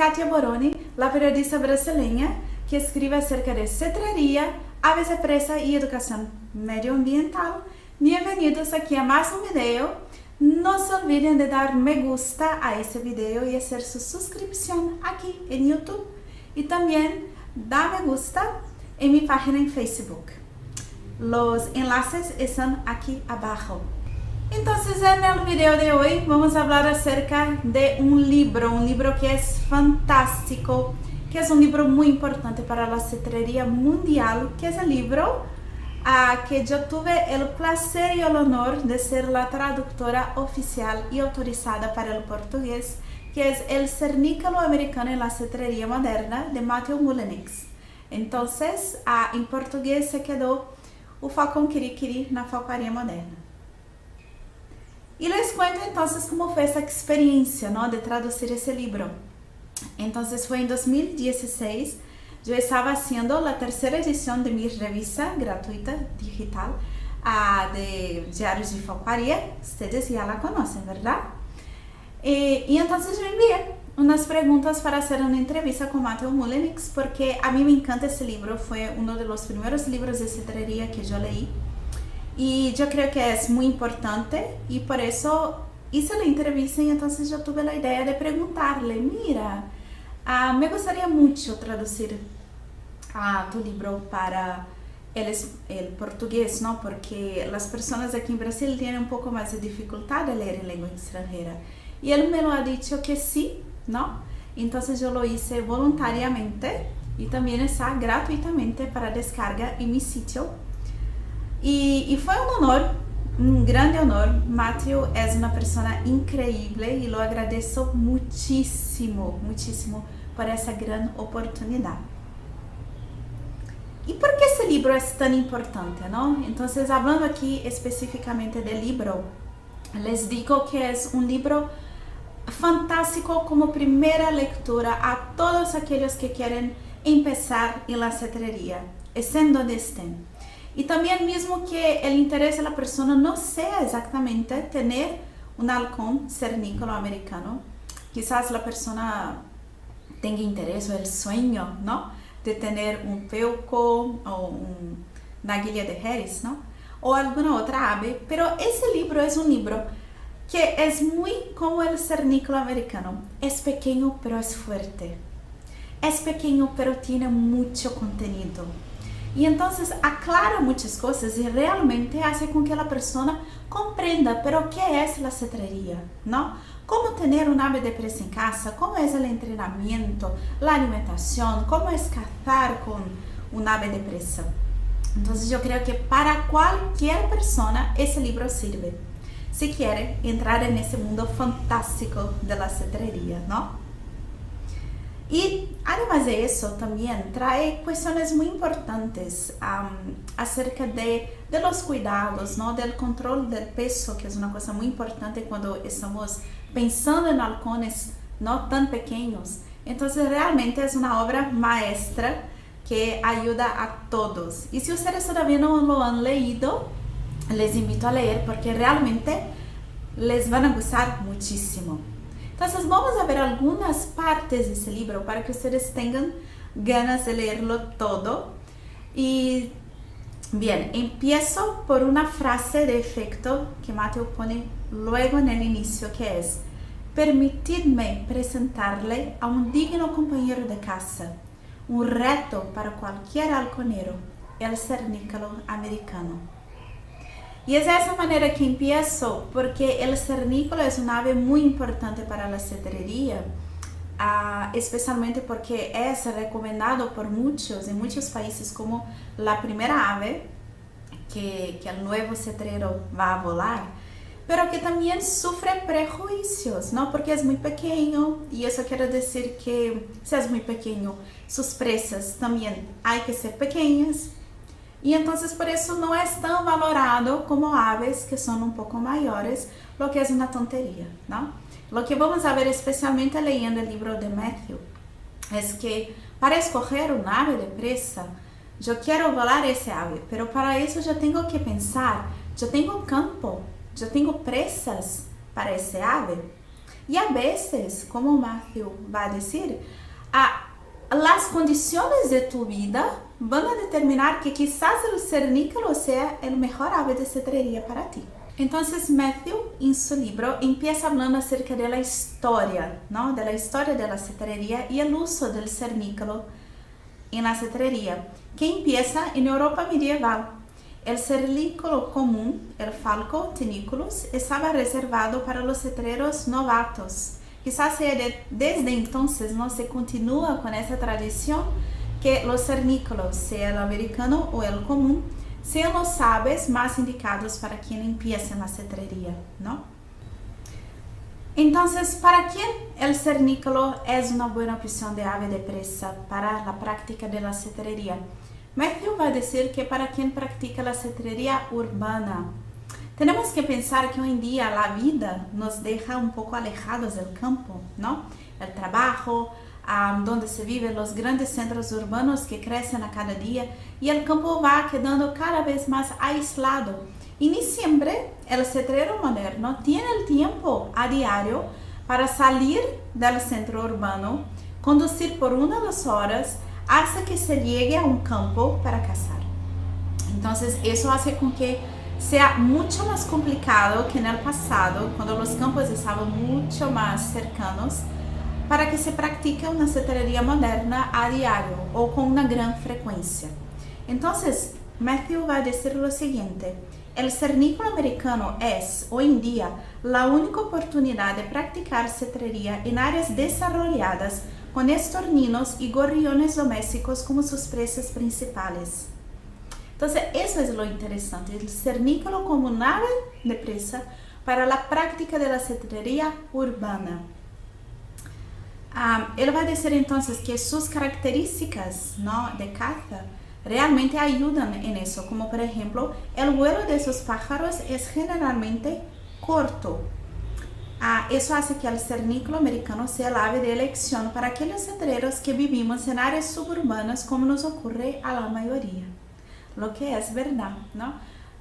Katia Boroni, la periodista brasileña que escribe acerca de cetrería, aves de presa y educación medioambiental. Bienvenidos aquí a más un video. No se olviden de dar me gusta a este video y hacer su suscripción aquí en YouTube. Y también da me gusta en mi página en Facebook. Los enlaces están aquí abajo. Entonces en el video de hoy vamos a hablar acerca de un libro que es fantástico, que es un libro muy importante para la cetrería mundial, que es el libro que yo tuve el placer y el honor de ser la traductora oficial y autorizada para el portugués, que es El Cernícalo Americano en la Cetrería Moderna de Matthew Mullenix. Entonces, en portugués se quedó O Falcão Quiri-Quiri na Falcaria Moderna. Y les cuento entonces cómo fue esa experiencia, ¿no?, de traducir ese libro. Entonces fue en 2016, yo estaba haciendo la tercera edición de mi revista gratuita digital de Diarios de Falcaria. Ustedes ya la conocen, ¿verdad? Y entonces yo envié unas preguntas para hacer una entrevista con Matthew Mullenix, porque a mí me encanta ese libro, fue uno de los primeros libros de cetrería que yo leí. Y yo creo que es muy importante y por eso hice la entrevista y entonces yo tuve la idea de preguntarle, mira, me gustaría mucho traducir tu libro para el portugués, ¿no? Porque las personas aquí en Brasil tienen un poco más de dificultad de leer en lengua extranjera. Y él me lo ha dicho que sí, ¿no? Entonces yo lo hice voluntariamente y también está gratuitamente para descarga en mi sitio. Y fue un honor, un grande honor. Matthew es una persona increíble y lo agradezco muchísimo, muchísimo por esa gran oportunidad. ¿Y por qué este libro es tan importante, no? Entonces, hablando aquí específicamente del libro, les digo que es un libro fantástico como primera lectura a todos aquellos que quieren empezar en la cetrería, estén donde estén. Y también mismo que el interés de la persona no sea exactamente tener un halcón cernícalo americano. Quizás la persona tenga interés o el sueño, ¿no?, de tener un peuco o una águila de Harris, ¿no?, o alguna otra ave. Pero ese libro es un libro que es muy como el cernícalo americano. Es pequeño pero es fuerte. Es pequeño pero tiene mucho contenido. Y entonces aclara muchas cosas y realmente hace con que la persona comprenda, pero ¿qué es la cetrería? ¿No? ¿Cómo tener un ave de presa en casa? ¿Cómo es el entrenamiento, la alimentación? ¿Cómo es cazar con un ave de presa? Entonces yo creo que para cualquier persona ese libro sirve, si quiere entrar en ese mundo fantástico de la cetrería, ¿no? Y además de eso también trae cuestiones muy importantes acerca de los cuidados, ¿no?, del control del peso, que es una cosa muy importante cuando estamos pensando en halcones no tan pequeños. Entonces realmente es una obra maestra que ayuda a todos. Y si ustedes todavía no lo han leído, les invito a leer porque realmente les van a gustar muchísimo. Entonces vamos a ver algunas partes de ese libro para que ustedes tengan ganas de leerlo todo. Y bien, empiezo por una frase de efecto que Matthew pone luego en el inicio, que es: permitidme presentarle a un digno compañero de caza, un reto para cualquier halconero, el cernícalo americano. Y es de esa manera que empiezo, porque el cernícalo es un ave muy importante para la cetrería, especialmente porque es recomendado por muchos, en muchos países, como la primera ave que el nuevo cetrero va a volar, pero que también sufre prejuicios, ¿no?, porque es muy pequeño, y eso quiere decir que si es muy pequeño, sus presas también hay que ser pequeñas. Y entonces por eso no es tan valorado como aves que son un poco mayores, lo que es una tontería, ¿no? Lo que vamos a ver especialmente leyendo el libro de Matthew es que para escoger un ave de presa, yo quiero volar ese ave, pero para eso yo tengo que pensar, yo tengo campo, yo tengo presas para ese ave. Y a veces, como Matthew va a decir, las condiciones de tu vida van a determinar que quizás el cernícalo sea el mejor ave de cetrería para ti. Entonces Matthew en su libro empieza hablando acerca de la historia, ¿no? De la historia de la cetrería y el uso del cernícalo en la cetrería, que empieza en Europa medieval. El cernícalo común, el Falco teniculus, estaba reservado para los cetreros novatos. Quizás sea desde entonces no se continúa con esa tradición que los cernícalos, sea el americano o el común, sean los aves más indicados para quien empieza en la cetrería, ¿no? Entonces, ¿para quién el cernícalo es una buena opción de ave de presa para la práctica de la cetrería? Matthew va a decir que para quien practica la cetrería urbana. Tenemos que pensar que hoy en día la vida nos deja un poco alejados del campo, ¿no? El trabajo, donde se viven los grandes centros urbanos que crecen a cada día y el campo va quedando cada vez más aislado. Y ni siempre el cetrero moderno tiene el tiempo a diario para salir del centro urbano, conducir por 1 o 2 horas hasta que se llegue a un campo para cazar. Entonces eso hace con que sea mucho más complicado que en el pasado, cuando los campos estaban mucho más cercanos, para que se practique una cetrería moderna a diario o con una gran frecuencia. Entonces, Matthew va a decir lo siguiente: el cernícalo americano es, hoy en día, la única oportunidad de practicar cetrería en áreas desarrolladas con estorninos y gorriones domésticos como sus presas principales. Entonces, eso es lo interesante, el cernícalo como un ave de presa para la práctica de la cetrería urbana. Él va a decir entonces que sus características, ¿no?, de caza realmente ayudan en eso, como por ejemplo, el vuelo de esos pájaros es generalmente corto. Eso hace que el cernícalo americano sea el ave de elección para aquellos cetreros que vivimos en áreas suburbanas, como nos ocurre a la mayoría. Lo que es verdad, ¿no?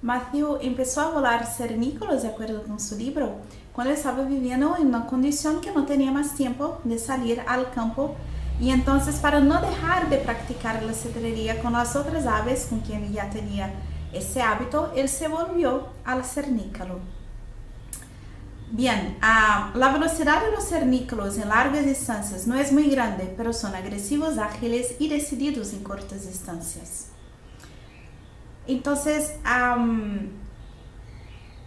Matthew empezó a volar cernícalos, de acuerdo con su libro, cuando estaba viviendo en una condición que no tenía más tiempo de salir al campo, y entonces, para no dejar de practicar la cetrería con las otras aves con quien ya tenía ese hábito, él se volvió al cernícalo. Bien, la velocidad de los cernícalos en largas distancias no es muy grande, pero son agresivos, ágiles y decididos en cortas distancias. Entonces,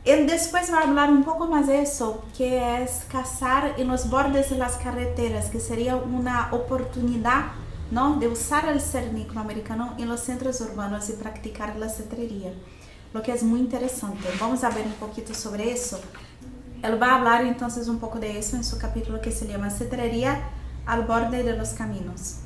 él después va a hablar un poco más de eso, que es cazar en los bordes de las carreteras, que sería una oportunidad, ¿no?, de usar el cernícalo americano en los centros urbanos y practicar la cetrería, lo que es muy interesante. Vamos a ver un poquito sobre eso. Él va a hablar entonces un poco de eso en su capítulo que se llama Cetrería al borde de los caminos.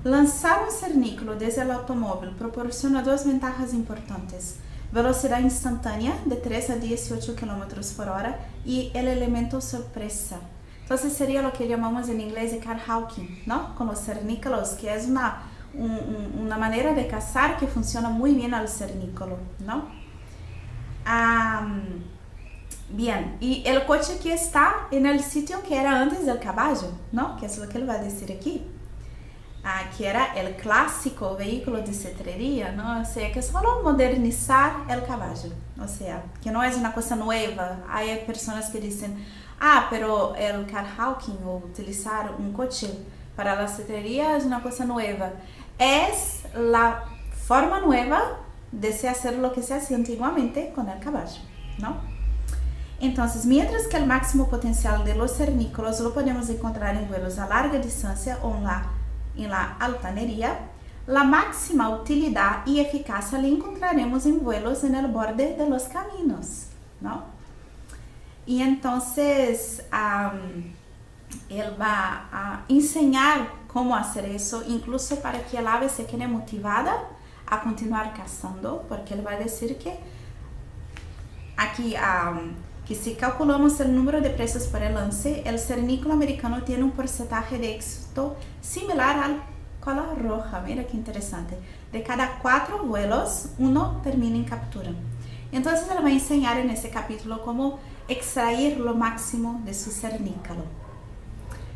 Lanzar un cernícalo desde el automóvil proporciona 2 ventajas importantes: velocidad instantánea de 3 a 18 km por hora y el elemento sorpresa. Entonces sería lo que llamamos en inglés de carhawking, ¿no?, con los cernícalos, que es una manera de cazar que funciona muy bien al cernícalo, ¿no? Bien, y el coche que está en el sitio que era antes del caballo, ¿no?, que es lo que él va a decir aquí. Que era el clásico vehículo de cetrería, ¿no? O sea, que es solo modernizar el caballo, o sea, que no es una cosa nueva. Hay personas que dicen, pero el carhawking, o utilizar un coche para la cetrería, es una cosa nueva. Es la forma nueva de se hacer lo que se hacía antiguamente con el caballo, ¿no? Entonces, mientras que el máximo potencial de los cernícalos lo podemos encontrar en vuelos a larga distancia o en la altanería, la máxima utilidad y eficacia la encontraremos en vuelos en el borde de los caminos, ¿no? Y entonces, él va a enseñar cómo hacer eso, incluso para que el ave se quede motivada a continuar cazando, porque él va a decir que aquí, que si calculamos el número de presas por el lance, el cernícalo americano tiene un porcentaje de éxito similar al cola roja. Mira qué interesante. De cada 4 vuelos, 1 termina en captura. Entonces él va a enseñar en ese capítulo cómo extraer lo máximo de su cernícalo.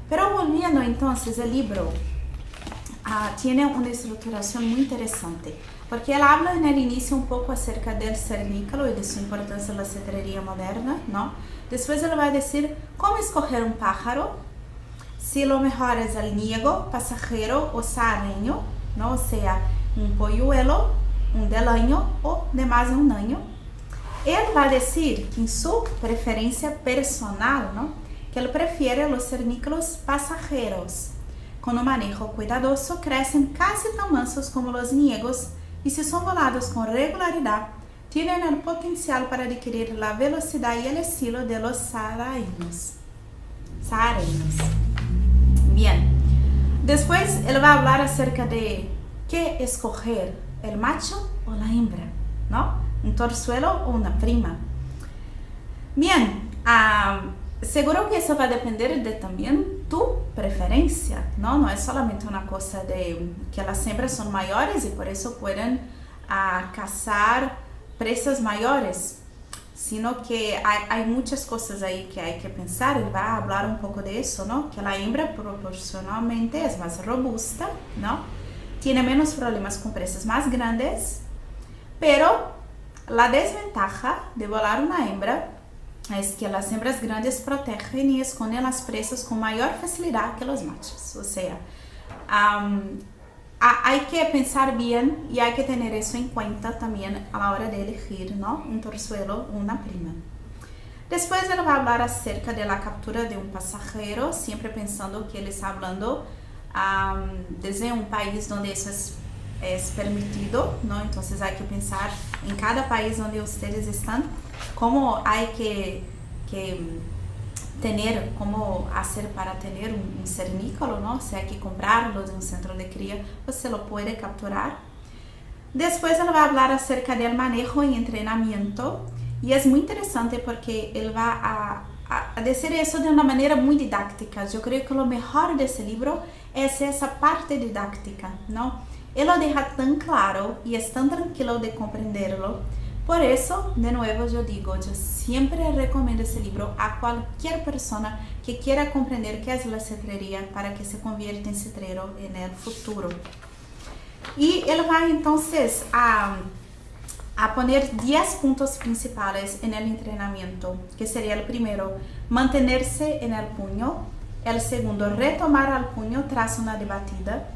Pero volviendo entonces, el libro tiene una estructuración muy interesante, porque él habla en el inicio un poco acerca del cernícalo y de su importancia en la cetrería moderna, ¿no? Después él va a decir cómo escoger un pájaro, si lo mejor es el niego, pasajero o sahareño, ¿no? O sea, un polluelo, un del año o de más de un año. Él va a decir que en su preferencia personal, ¿no? Que él prefiere los cernícalos pasajeros. Con un manejo cuidadoso, crecen casi tan mansos como los niegos y si son volados con regularidad, tienen el potencial para adquirir la velocidad y el estilo de los sahareños. Bien, después él va a hablar acerca de qué escoger, el macho o la hembra, ¿no? Un torzuelo o una prima. Bien, seguro que eso va a depender de también tu preferencia, ¿no? No es solamente una cosa de que las hembras son mayores y por eso pueden cazar presas mayores, sino que hay muchas cosas ahí que hay que pensar. Él va a hablar un poco de eso, ¿no? Que la hembra proporcionalmente es más robusta, ¿no? Tiene menos problemas con presas más grandes, pero la desventaja de volar una hembra es que las hembras grandes protegen y esconden las presas con mayor facilidad que los machos. O sea, hay que pensar bien y hay que tener eso en cuenta también a la hora de elegir, ¿no? Un torzuelo o una prima. Después él va a hablar acerca de la captura de un pasajero, siempre pensando que él está hablando desde un país donde eso es permitido, ¿no? Entonces hay que pensar en cada país donde ustedes están, cómo hay que tener, cómo hacer para tener un cernícalo, ¿no? Si hay que comprarlo de un centro de cría, pues se lo puede capturar. Después él va a hablar acerca del manejo y entrenamiento, y es muy interesante porque él va a decir eso de una manera muy didáctica. Yo creo que lo mejor de ese libro es esa parte didáctica, ¿no? Él lo deja tan claro y es tan tranquilo de comprenderlo. Por eso, de nuevo yo digo, yo siempre recomiendo ese libro a cualquier persona que quiera comprender qué es la cetrería para que se convierta en cetrero en el futuro. Y él va entonces a poner 10 puntos principales en el entrenamiento, que sería el primero, mantenerse en el puño. El segundo, retomar al puño tras una debatida.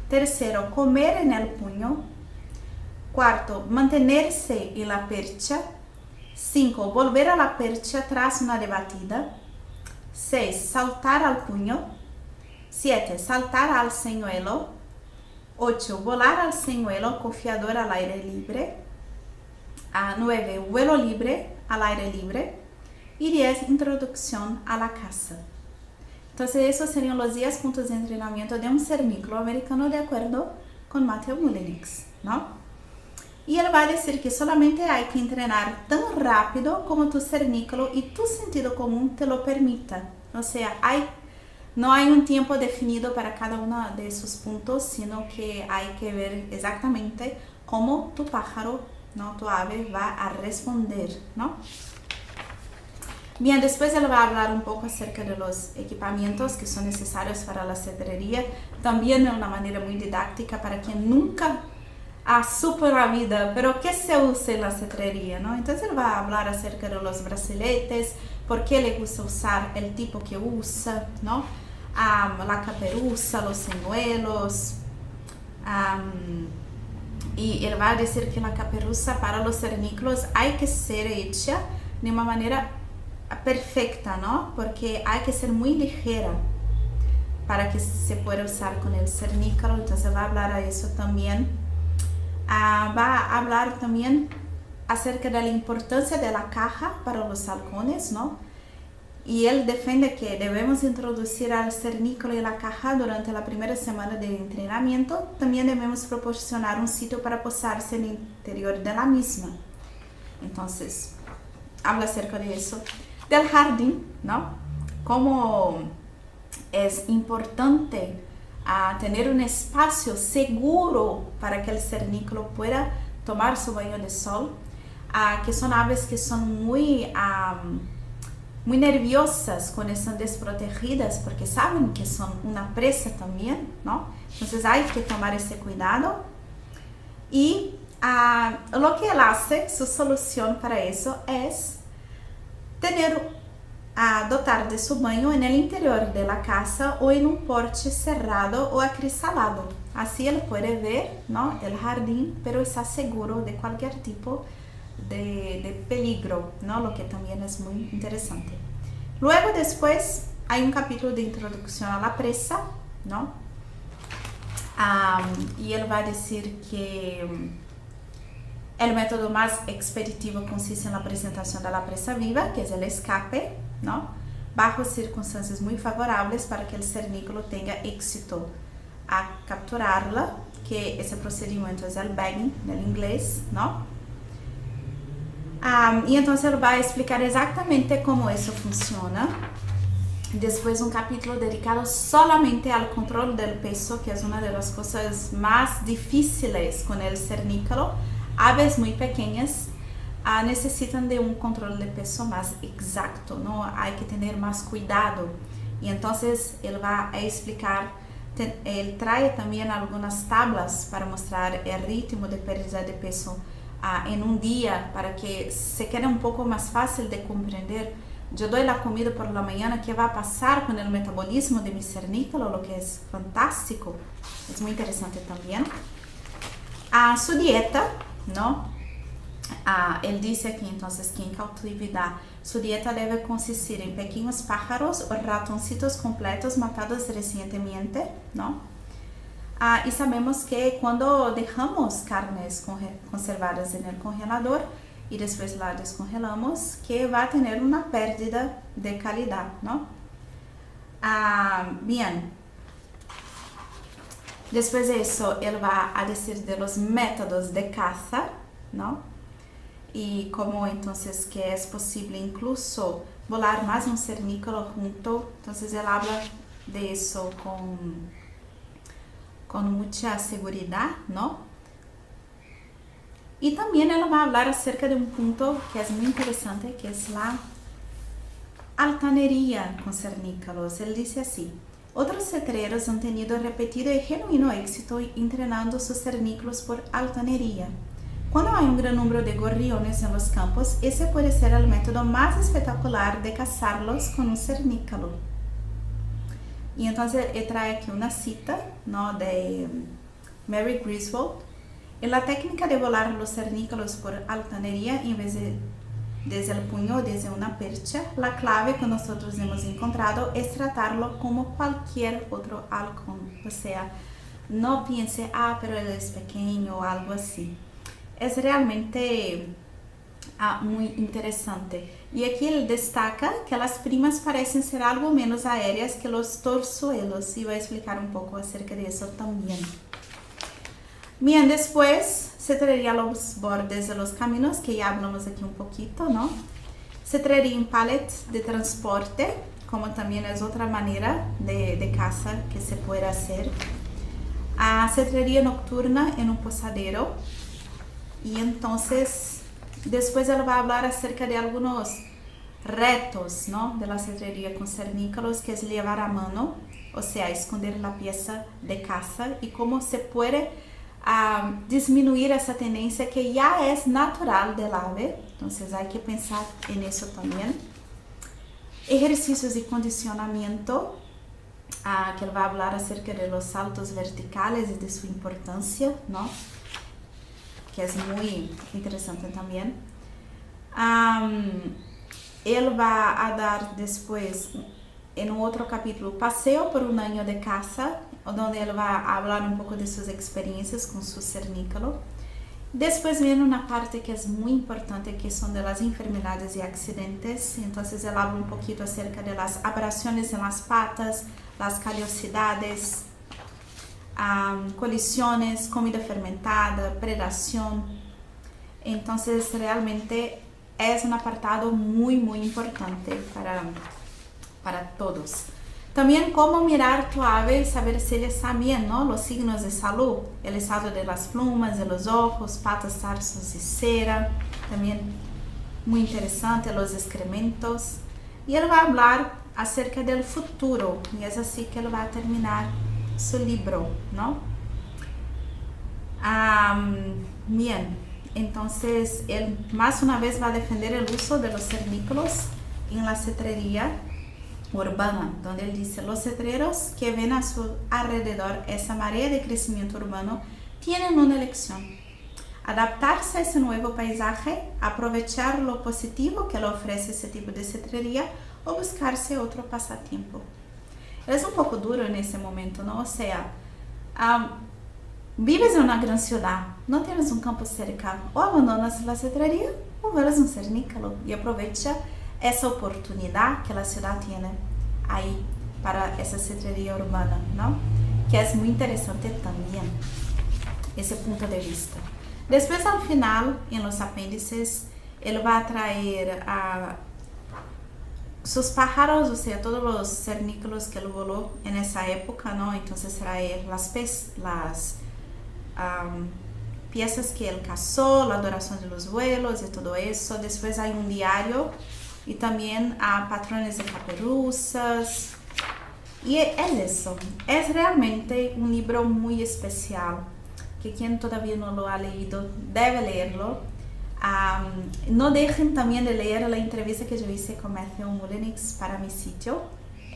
Tercero, comer en el puño. Cuarto, mantenerse en la percha. 5, volver a la percha tras una debatida. 6, saltar al puño. 7, saltar al señuelo. 8, volar al señuelo, confiador al aire libre. 9, vuelo libre al aire libre. Y 10, introducción a la caza. Entonces, esos serían los 10 puntos de entrenamiento de un cernícalo americano de acuerdo con Matthew Mullenix, ¿no? Y él va a decir que solamente hay que entrenar tan rápido como tu cernícalo y tu sentido común te lo permita. O sea, no hay un tiempo definido para cada uno de esos puntos, sino que hay que ver exactamente cómo tu pájaro, ¿no? Tu ave va a responder, ¿no? Bien, después él va a hablar un poco acerca de los equipamientos que son necesarios para la cetrería, también de una manera muy didáctica para quien nunca supo en la vida, pero ¿qué se usa en la cetrería, ¿no? Entonces él va a hablar acerca de los braceletes, por qué le gusta usar el tipo que usa, ¿no? La caperuza, los señuelos, y él va a decir que la caperuza para los cernícalos hay que ser hecha de una manera perfecta, ¿no? Porque hay que ser muy ligera para que se pueda usar con el cernícalo. Entonces va a hablar a eso también. Va a hablar también acerca de la importancia de la caja para los halcones, ¿no? Y él defiende que debemos introducir al cernícalo y la caja durante la primera semana de entrenamiento. También debemos proporcionar un sitio para posarse en el interior de la misma. Entonces, habla acerca de eso. Del jardín, ¿no? Cómo es importante tener un espacio seguro para que el cernícalo pueda tomar su baño de sol. que son aves que son muy nerviosas cuando están desprotegidas porque saben que son una presa también, ¿no? Entonces hay que tomar ese cuidado. Y lo que él hace, su solución para eso es dotar de su baño en el interior de la casa o en un porche cerrado o acrisalado. Así él puede ver, ¿no?, el jardín, pero está seguro de cualquier tipo de peligro, ¿no?, lo que también es muy interesante. Luego después hay un capítulo de introducción a la presa, ¿no? Y él va a decir que el método más expeditivo consiste en la presentación de la presa viva, que es el escape, ¿no?, bajo circunstancias muy favorables para que el cernícalo tenga éxito a capturarla, que ese procedimiento es el bagging en inglés, ¿no? Y entonces él va a explicar exactamente cómo eso funciona. Después un capítulo dedicado solamente al control del peso, que es una de las cosas más difíciles con el cernícalo. Aves muy pequeñas necesitan de un control de peso más exacto, ¿no? Hay que tener más cuidado. Y entonces él va a explicar, él trae también algunas tablas para mostrar el ritmo de pérdida de peso en un día, para que se quede un poco más fácil de comprender. Yo doy la comida por la mañana, ¿qué va a pasar con el metabolismo de mi cernícalo? Lo que es fantástico, es muy interesante también. Su dieta, ¿no? Él dice aquí entonces que en cautividad su dieta debe consistir en pequeños pájaros o ratoncitos completos matados recientemente, ¿no? Y sabemos que cuando dejamos carnes conservadas en el congelador y después la descongelamos, que va a tener una pérdida de calidad, ¿no? Bien. Después de eso, él va a decir de los métodos de caza, ¿no? Y cómo entonces que es posible incluso volar más un cernícalo junto. Entonces él habla de eso con mucha seguridad, ¿no? Y también él va a hablar acerca de un punto que es muy interesante, que es la altanería con cernícalos. Él dice así: otros cetreros han tenido repetido y genuino éxito entrenando sus cernícalos por altanería. Cuando hay un gran número de gorriones en los campos, ese puede ser el método más espectacular de cazarlos con un cernícalo. Y entonces él trae aquí una cita, ¿no?, de Mary Griswold. En la técnica de volar los cernícalos por altanería en vez de desde el puño o desde una percha, la clave que nosotros hemos encontrado es tratarlo como cualquier otro halcón. O sea, no piense, pero él es pequeño o algo así. Es realmente muy interesante. Y aquí él destaca que las primas parecen ser algo menos aéreas que los torzuelos, y voy a explicar un poco acerca de eso también. Bien, después se traería los bordes de los caminos, que ya hablamos aquí un poquito, ¿no? Se traería un pallet de transporte, como también es otra manera de caza que se puede hacer. Se traería nocturna en un posadero. Y entonces, después él va a hablar acerca de algunos retos, ¿no?, de la cetrería con cernícalos, que es llevar a mano, o sea, esconder la pieza de caza, y cómo se puede disminuir esa tendencia que ya es natural del ave. Entonces hay que pensar en eso también. Ejercicios de condicionamiento, que él va a hablar acerca de los saltos verticales y de su importancia, ¿no?, que es muy interesante también. Él va a dar después, en otro capítulo, paseo por un año de caza, donde él va a hablar un poco de sus experiencias con su cernícalo. Después viene una parte que es muy importante, que son de las enfermedades y accidentes. Entonces él habla un poquito acerca de las abrasiones en las patas, las callosidades, colisiones, comida fermentada, predación. Entonces realmente es un apartado muy importante para todos. También cómo mirar tu ave y saber si ella está bien, ¿no? Los signos de salud, el estado de las plumas, de los ojos, patas, tarsos y cera. también muy interesante, los excrementos. Y él va a hablar acerca del futuro, y es así que él va a terminar su libro, ¿no? Bien, entonces él más una vez va a defender el uso de los cernículos en la cetrería urbana, donde él dice: los cetreros que ven a su alrededor esa marea de crecimiento urbano tienen una elección: adaptarse a ese nuevo paisaje, aprovechar lo positivo que le ofrece ese tipo de cetrería o buscarse otro pasatiempo. Es un poco duro en ese momento, ¿no? O sea, vives en una gran ciudad, no tienes un campo cerca, o abandonas la cetrería o vuelves un cernícalo y aprovecha esa oportunidad que la ciudad tiene ahí para esa cetrería urbana, ¿no? Que es muy interesante también ese punto de vista. Después, al final, en los apéndices, él va a traer a sus pájaros, o sea, todos los cernícalos que él voló en esa época, ¿no? Entonces traer las piezas que él cazó, la adoración de los vuelos y todo eso. Después hay un diario y también patrones de caperuzas. Y es eso, es realmente un libro muy especial, que quien todavía no lo ha leído debe leerlo. No dejen también de leer la entrevista que yo hice con Matthew Mullenix para mi sitio,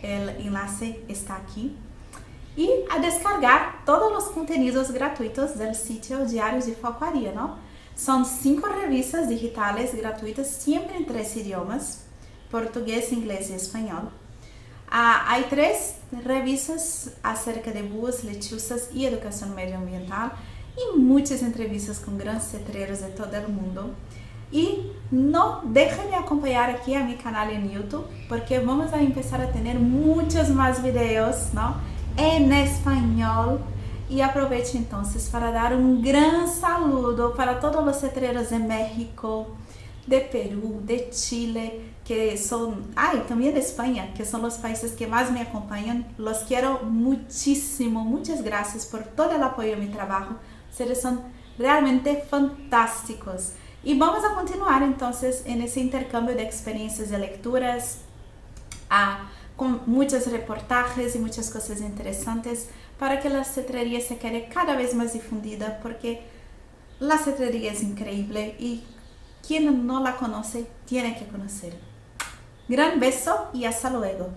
el enlace está aquí. Y a descargar todos los contenidos gratuitos del sitio Diarios de Falcoaria, ¿no? Son 5 revistas digitales gratuitas, siempre en 3 idiomas, portugués, inglés y español. Hay 3 revistas acerca de búhos, lechuzas y educación medioambiental, y muchas entrevistas con grandes cetreros de todo el mundo. Y no dejen de acompañar aquí a mi canal en YouTube, porque vamos a empezar a tener muchos más videos, ¿no?, en español. Y aprovecho entonces para dar un gran saludo para todos los cetreros de México, de Perú, de Chile, que son, y también de España, que son los países que más me acompañan. Los quiero muchísimo, muchas gracias por todo el apoyo a mi trabajo. Ustedes son realmente fantásticos. Y vamos a continuar entonces en ese intercambio de experiencias de lecturas, con muchos reportajes y muchas cosas interesantes para que la cetrería se quede cada vez más difundida, porque la cetrería es increíble y quien no la conoce tiene que conocer. Gran beso y hasta luego.